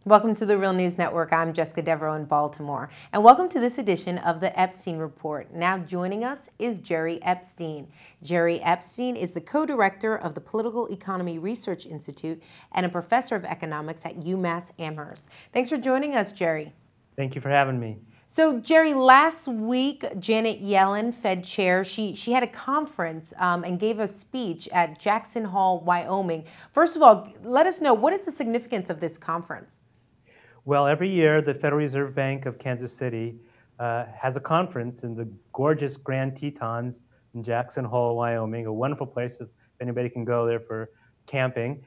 Welcome to the Real News Network. I'm Jessica Devereaux in Baltimore. And welcome to this edition of the Epstein Report. Now joining us is Gerald Epstein. Gerald Epstein is the co-director of the Political Economy Research Institute and a professor of economics at UMass Amherst. Thanks for joining us, Gerald. Thank you for having me. So, Gerald, last week, Janet Yellen, Fed Chair, she had a conference and gave a speech at Jackson Hole, Wyoming. First of all, let us know, what is the significance of this conference? Well, every year, the Federal Reserve Bank of Kansas City has a conference in the gorgeous Grand Tetons in Jackson Hole, Wyoming, a wonderful place if anybody can go there for camping.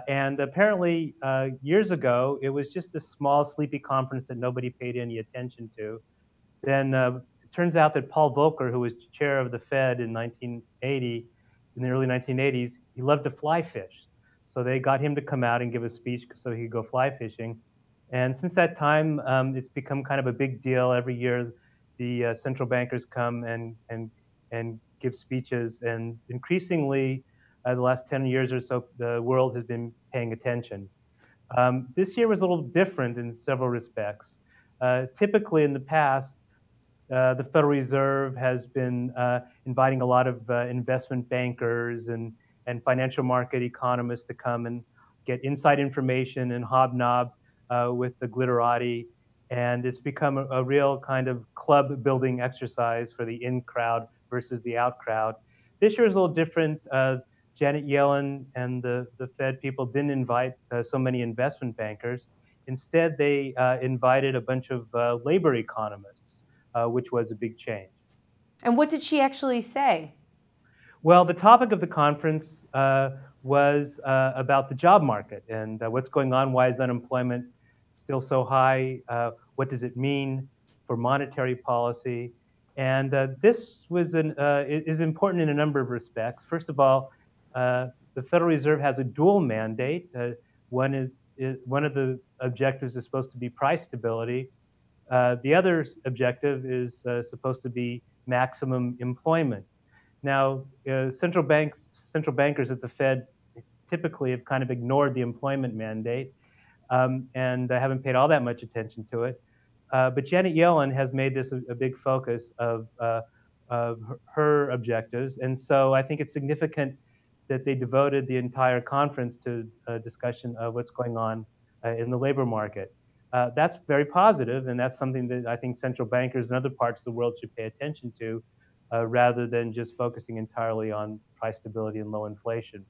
And apparently, years ago, it was just a small, sleepy conference that nobody paid any attention to. Then it turns out that Paul Volcker, who was chair of the Fed in 1980, in the early 1980s, he loved to fly fish. So they got him to come out and give a speech so he could go fly fishing. And since that time, it's become kind of a big deal. Every year, the central bankers come and give speeches. And increasingly, the last 10 years or so, the world has been paying attention. This year was a little different in several respects. Typically, in the past, the Federal Reserve has been inviting a lot of investment bankers and financial market economists to come and get inside information and hobnob with the glitterati. And it's become a real kind of club building exercise for the in crowd versus the out crowd. This year is a little different. Janet Yellen and the Fed people didn't invite so many investment bankers. Instead, they invited a bunch of labor economists, which was a big change. And what did she actually say? Well, the topic of the conference was about the job market and what's going on. Why is unemployment still so high? What does it mean for monetary policy? And this was is important in a number of respects. First of all, the Federal Reserve has a dual mandate. One of the objectives is supposed to be price stability. The other objective is supposed to be maximum employment. Now, central bankers at the Fed typically have kind of ignored the employment mandate and haven't paid all that much attention to it. But Janet Yellen has made this a big focus of her objectives. And so I think it's significant that they devoted the entire conference to a discussion of what's going on in the labor market. That's very positive, and that's something that I think central bankers in other parts of the world should pay attention to, rather than just focusing entirely on price stability and low inflation.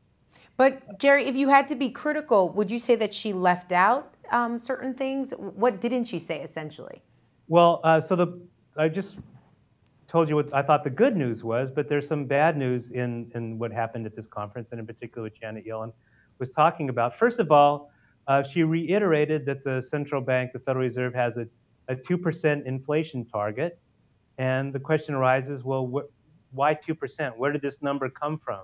But Gerald, if you had to be critical, would you say that she left out certain things? What didn't she say, essentially? Well, I just told you what I thought the good news was, but there's some bad news in what happened at this conference, and in particular what Janet Yellen was talking about. First of all, she reiterated that the central bank, the Federal Reserve, has a 2% inflation target. And the question arises, well, why 2%? Where did this number come from?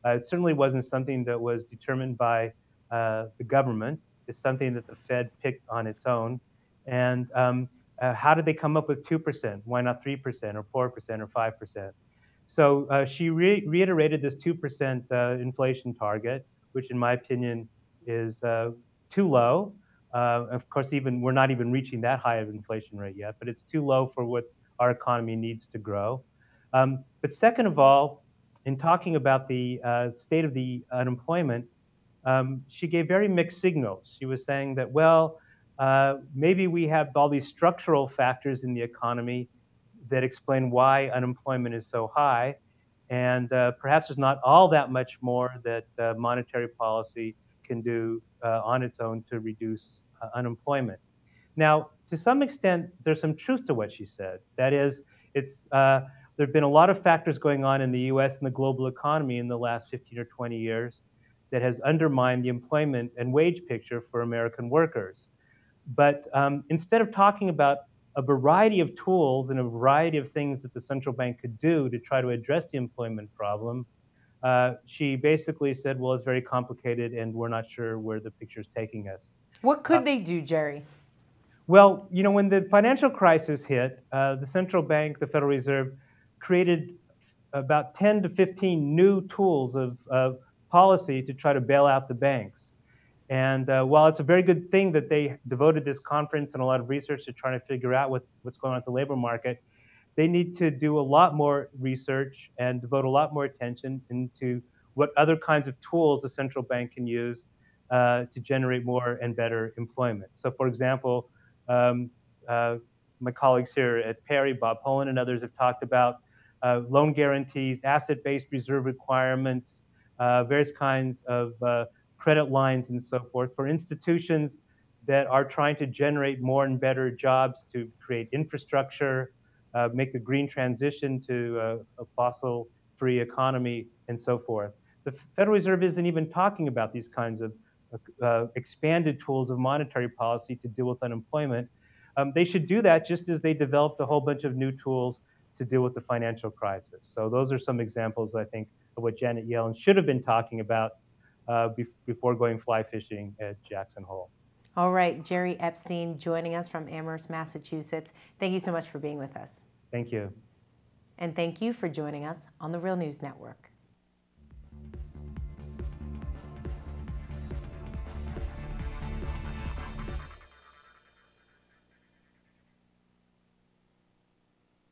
It certainly wasn't something that was determined by the government. It's something that the Fed picked on its own. And how did they come up with 2%? Why not 3% or 4% or 5%? So she reiterated this 2% inflation target, which in my opinion is too low. Of course, we're not even reaching that high of inflation rate yet, but it's too low for what our economy needs to grow. But second of all, in talking about the state of the unemployment, she gave very mixed signals. She was saying that, well, maybe we have all these structural factors in the economy that explain why unemployment is so high, and perhaps there's not all that much more that monetary policy can do on its own to reduce unemployment. Now, to some extent, there's some truth to what she said. That is, there have been a lot of factors going on in the US and the global economy in the last 15 or 20 years that has undermined the employment and wage picture for American workers. But instead of talking about a variety of tools and a variety of things that the central bank could do to try to address the employment problem, she basically said, well, it's very complicated and we're not sure where the picture's taking us. What could they do, Gerald? Well, you know, when the financial crisis hit, the central bank, the Federal Reserve, created about 10 to 15 new tools of policy to try to bail out the banks. And while it's a very good thing that they devoted this conference and a lot of research to trying to figure out what's going on with the labor market, they need to do a lot more research and devote a lot more attention into what other kinds of tools the central bank can use to generate more and better employment. So, for example, um, uh, my colleagues here at PERI, Bob Poland and others have talked about loan guarantees, asset-based reserve requirements, various kinds of credit lines and so forth for institutions that are trying to generate more and better jobs to create infrastructure, make the green transition to a fossil-free economy, and so forth. The Federal Reserve isn't even talking about these kinds of expanded tools of monetary policy to deal with unemployment. They should do that just as they developed a whole bunch of new tools to deal with the financial crisis. So those are some examples, I think, of what Janet Yellen should have been talking about before going fly fishing at Jackson Hole. All right, Jerry Epstein joining us from Amherst, Massachusetts. Thank you so much for being with us. Thank you. And thank you for joining us on the Real News Network.